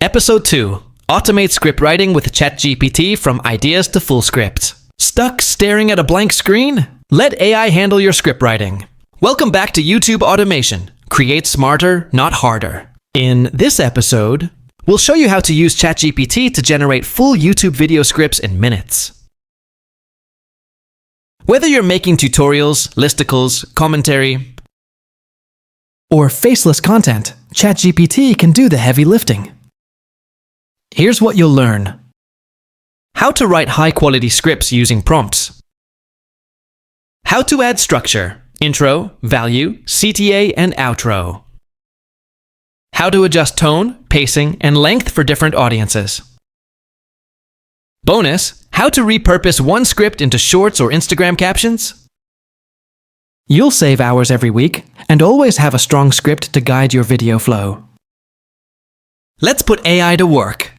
Episode 2. Automate scriptwriting with ChatGPT from ideas to full script. Stuck staring at a blank screen? Let AI handle your scriptwriting. Welcome back to YouTube Automation. Create smarter, not harder. In this episode, we'll show you how to use ChatGPT to generate full YouTube video scripts in minutes. Whether you're making tutorials, listicles, commentary, or faceless content, ChatGPT can do the heavy lifting. Here's what you'll learn. How to write high-quality scripts using prompts. How to add structure, intro, value, CTA, and outro. How to adjust tone, pacing, and length for different audiences. Bonus, how to repurpose one script into shorts or Instagram captions. You'll save hours every week and always have a strong script to guide your video flow. Let's put AI to work.